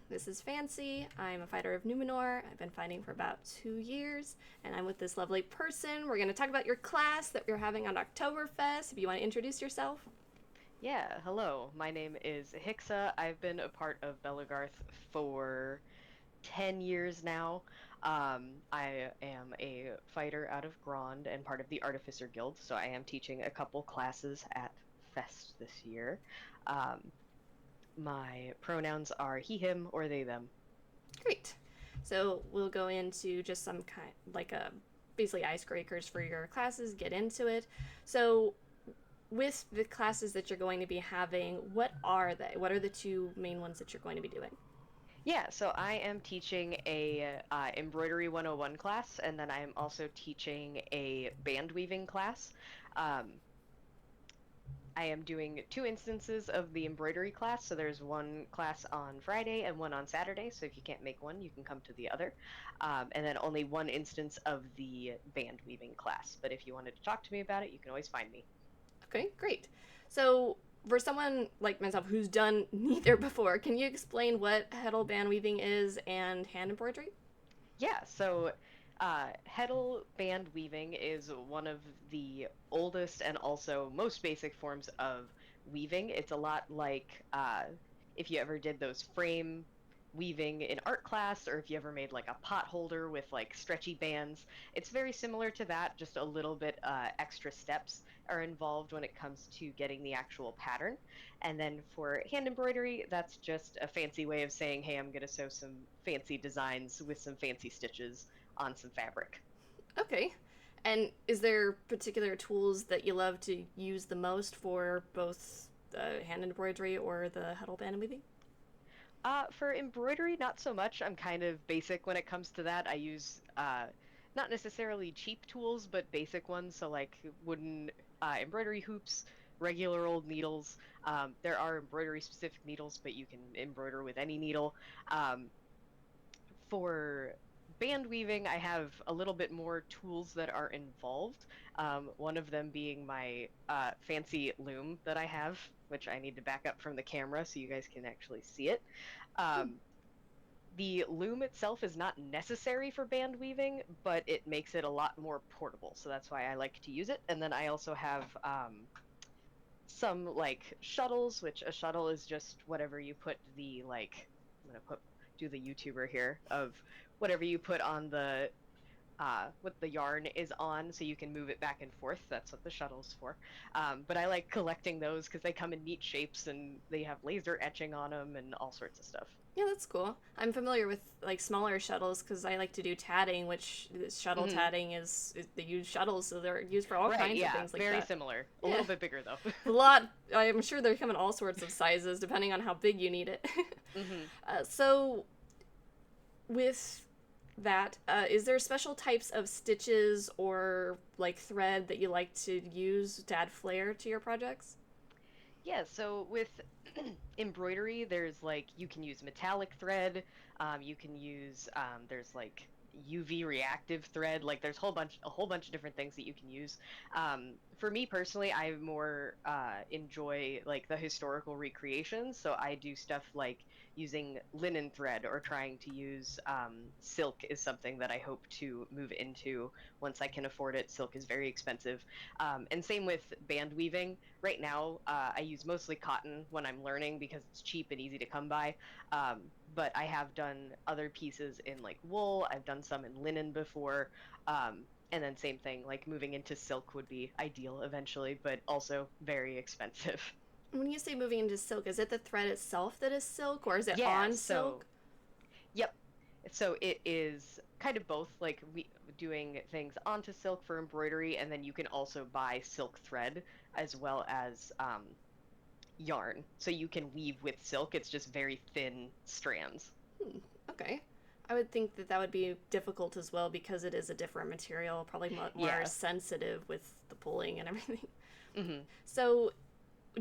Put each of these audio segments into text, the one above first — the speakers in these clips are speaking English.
This is Fancy. I'm a fighter of Numenor. I've been fighting for about 2 years, and I'm with this lovely person. We're going to talk about your class that you're having on Oktoberfest. If you want to introduce yourself. Yeah, hello. My name is Hixa. I've been a part of Belagarth for 10 years now. I am a fighter out of Grond and part of the Artificer Guild, so I am teaching a couple classes at Fest this year. Um, my pronouns are he, him, or they, them. Great. So we'll go into just some kind, like a basically icebreakers for your classes. Get into it. So with the classes that you're going to be having, what are they? What are the two main ones that you're going to be doing? Yeah, so I am teaching a Embroidery 101 class, and then I am also teaching a band weaving class. Um, I am doing two instances of the embroidery class. So there's one class on Friday and one on Saturday. So if you can't make one, you can come to the other. And then only one instance of the band weaving class. But if you wanted to talk to me about it, you can always find me. Okay, great. So, for someone like myself who's done neither before, can you explain what Heddle band weaving is and hand embroidery? Yeah, so Heddle band weaving is one of the oldest and also most basic forms of weaving. It's a lot like if you ever did those frame weaving in art class, or if you ever made like a pot holder with like stretchy bands. It's very similar to that, just a little bit extra steps are involved when it comes to getting the actual pattern. And then for hand embroidery, that's just a fancy way of saying, hey, I'm going to sew some fancy designs with some fancy stitches on some fabric. Okay. And is there particular tools that you love to use the most for both the hand embroidery or the Heddle band weaving? For embroidery, not so much. I'm kind of basic when it comes to that. I use not necessarily cheap tools, but basic ones. So, like wooden embroidery hoops, regular old needles. There are embroidery specific needles, but you can embroider with any needle. Um, for band weaving, I have a little bit more tools that are involved. One of them being my fancy loom that I have, which I need to back up from the camera so you guys can actually see it. Um, the loom itself is not necessary for band weaving, but it makes it a lot more portable. So that's why I like to use it. And then I also have some like shuttles, which a shuttle is just whatever you put the like. I'm gonna put do the YouTuber here of whatever you put on the what the yarn is on so you can move it back and forth. That's what the shuttle's for. But I like collecting those because they come in neat shapes and they have laser etching on them and all sorts of stuff. Yeah, that's cool. I'm familiar with like smaller shuttles because I like to do tatting, which shuttle Hmm. tatting is they use shuttles, so they're used for all Right, kinds of yeah, things like very that. similar. A Yeah, little bit bigger though. a lot. I'm sure they come in all sorts of sizes depending on how big you need it. Hmm. So with that, is there special types of stitches or like thread that you like to use to add flair to your projects? Yeah, so with embroidery, there's like you can use metallic thread, you can use there's like UV reactive thread, like there's a whole bunch of different things that you can use. For me personally, I more enjoy like the historical recreations, so I do stuff like using linen thread or trying to use silk is something that I hope to move into once I can afford it. Silk is very expensive, and same with band weaving. Right now, I use mostly cotton when I'm learning because it's cheap and easy to come by. But I have done other pieces in like wool. I've done some in linen before. And then same thing, like moving into silk would be ideal eventually, but also very expensive. When you say moving into silk, is it the thread itself that is silk, or is it Yeah, on so silk? yep. So it is kind of both, like we doing things onto silk for embroidery, and then you can also buy silk thread as well as yarn. So you can weave with silk. It's just very thin strands. Hmm, okay. I would think that that would be difficult as well because it is a different material, probably more Yeah. sensitive with the pulling and everything. Hmm. So,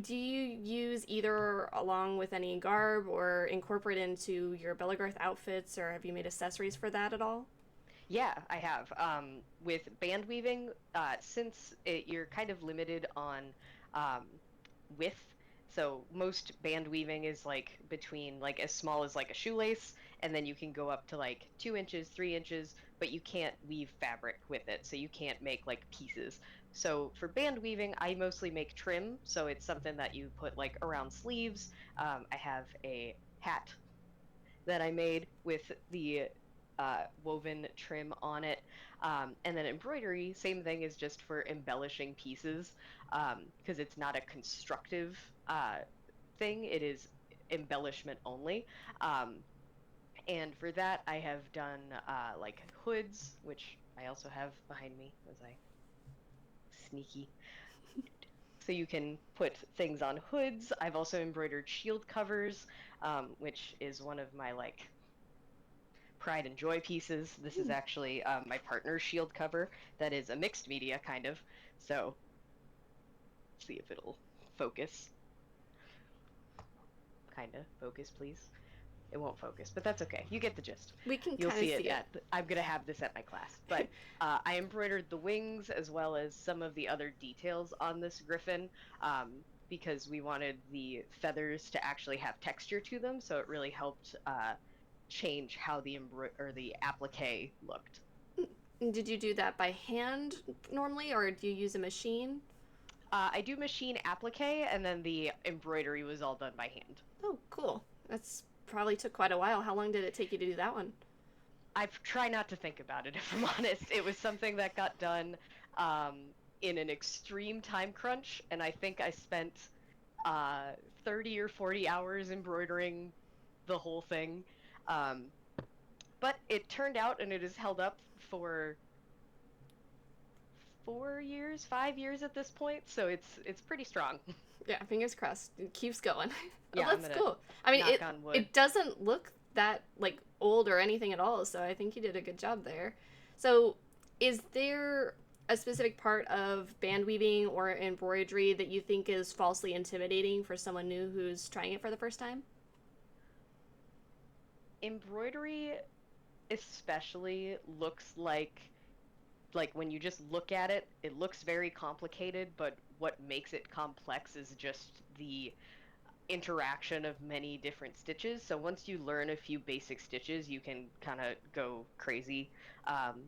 do you use either along with any garb or incorporate into your Bellegarth outfits, or have you made accessories for that at all? Yeah, I have. With band weaving, since you're kind of limited on um, width, So most band weaving is like between like as small as like a shoelace, and then you can go up to like 2 inches, 3 inches, but you can't weave fabric with it. So you can't make like pieces. So for band weaving, I mostly make trim. So it's something that you put like around sleeves. I have a hat that I made with the woven trim on it. And then embroidery, same thing, is just for embellishing pieces because it's not a constructive thing, it is embellishment only. Um, and for that, I have done like hoods, which I also have behind me as I sneaky. So you can put things on hoods. I've also embroidered shield covers, which is one of my like pride and joy pieces. This is Hmm. actually my partner's shield cover that is a mixed media kind of. So see if it'll focus. Kind of focus, please. It won't focus, but that's okay. You get the gist. We can You'll kind of see it see it. at. I'm gonna have this at my class, but I embroidered the wings as well as some of the other details on this griffin because we wanted the feathers to actually have texture to them, so it really helped change how the applique looked. Did you do that by hand normally, or do you use a machine? I do machine applique, and then the embroidery was all done by hand. Oh, cool. That's probably took quite a while. How long did it take you to do that one? I try not to think about it, if I'm honest. It was something that got done in an extreme time crunch, and I think I spent 30 or 40 hours embroidering the whole thing. Um, but it turned out, and it has held up for 4 years, 5 years at this point, so it's pretty strong. Yeah, fingers crossed. It keeps going. Oh, Yeah, I'm that's gonna cool. I mean, knock it on wood. it doesn't look that like old or anything at all, so I think you did a good job there. So, is there a specific part of band weaving or embroidery that you think is falsely intimidating for someone new who's trying it for the first time? Embroidery especially looks like when you just look at it, it looks very complicated, but what makes it complex is just the interaction of many different stitches. So once you learn a few basic stitches, you can kind of go crazy.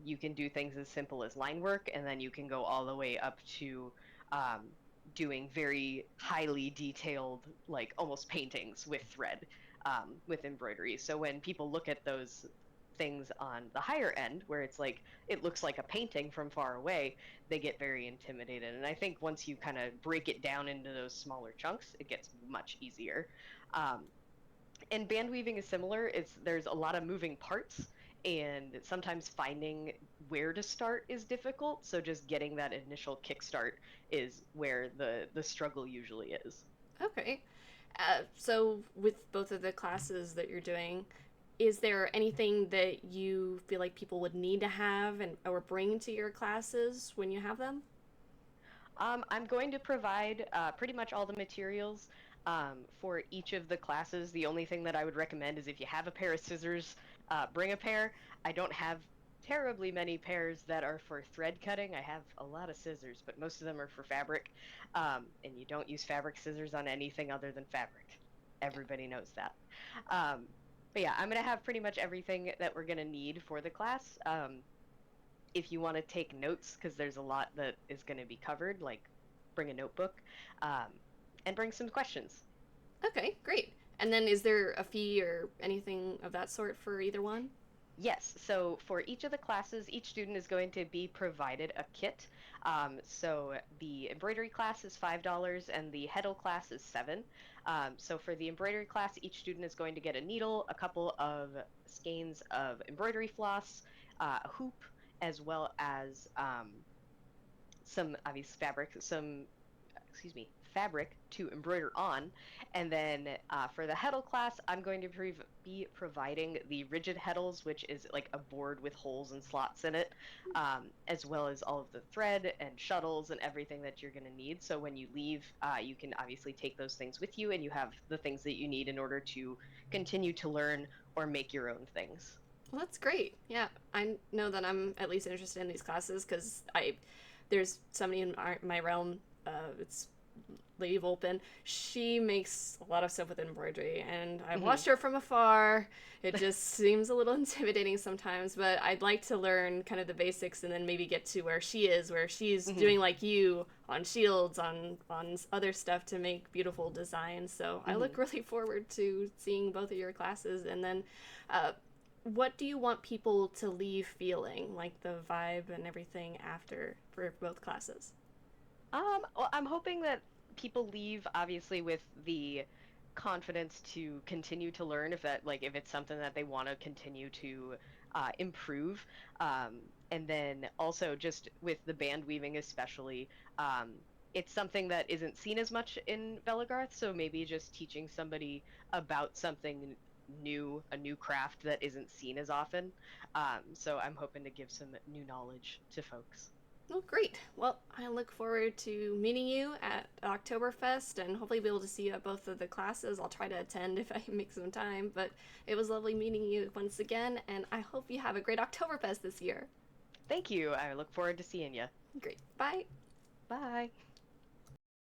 You can do things as simple as line work, and then you can go all the way up to um, doing very highly detailed, like almost paintings with thread with embroidery. So when people look at those things on the higher end, where it's like it looks like a painting from far away, they get very intimidated. And I think once you kind of break it down into those smaller chunks, it gets much easier. Um, and band weaving is similar. There's a lot of moving parts, and sometimes finding where to start is difficult. So just getting that initial kickstart is where the struggle usually is. Okay. So, with both of the classes that you're doing, is there anything that you feel like people would need to have and or bring to your classes when you have them? I'm going to provide pretty much all the materials for each of the classes. The only thing that I would recommend is if you have a pair of scissors, bring a pair. I don't have terribly many pairs that are for thread cutting. I have a lot of scissors, but most of them are for fabric. And you don't use fabric scissors on anything other than fabric. Everybody knows that. Um, but yeah, I'm going to have pretty much everything that we're going to need for the class. If you want to take notes, because there's a lot that is going to be covered, like bring a notebook um, and bring some questions. Okay, great. And then is there a fee or anything of that sort for either one? Yes, so for each of the classes, each student is going to be provided a kit. So the embroidery class is $5 and the Heddle class is 7. So for the embroidery class, each student is going to get a needle, a couple of skeins of embroidery floss, a hoop, as well as some obvious fabric, some excuse me, fabric to embroider on. And then for the Heddle class, I'm going to be providing the rigid Heddles, which is like a board with holes and slots in it, as well as all of the thread and shuttles and everything that you're going to need. So when you leave, you can obviously take those things with you and you have the things that you need in order to continue to learn or make your own things. Well, that's great. Yeah, I know that I'm at least interested in these classes because I there's somebody in my realm. It's leave open. She makes a lot of stuff with embroidery, and I've Hmm. watched her from afar. It just seems a little intimidating sometimes, but I'd like to learn kind of the basics and then maybe get to where she is, where she's Hmm. doing like you on shields, on other stuff to make beautiful designs. So I Hmm. look really forward to seeing both of your classes, and then uh, what do you want people to leave feeling, like the vibe and everything after for both classes? Well, I'm hoping that people leave obviously with the confidence to continue to learn if that like if it's something that they want to continue to improve. And then also just with the band weaving especially, um, it's something that isn't seen as much in Velagarth, so maybe just teaching somebody about something new, a new craft that isn't seen as often. So I'm hoping to give some new knowledge to folks. Well, great. Well, I look forward to meeting you at Oktoberfest and hopefully be able to see you at both of the classes. I'll try to attend if I can make some time, but it was lovely meeting you once again, and I hope you have a great Oktoberfest this year. Thank you. I look forward to seeing you. Great. Bye. Bye.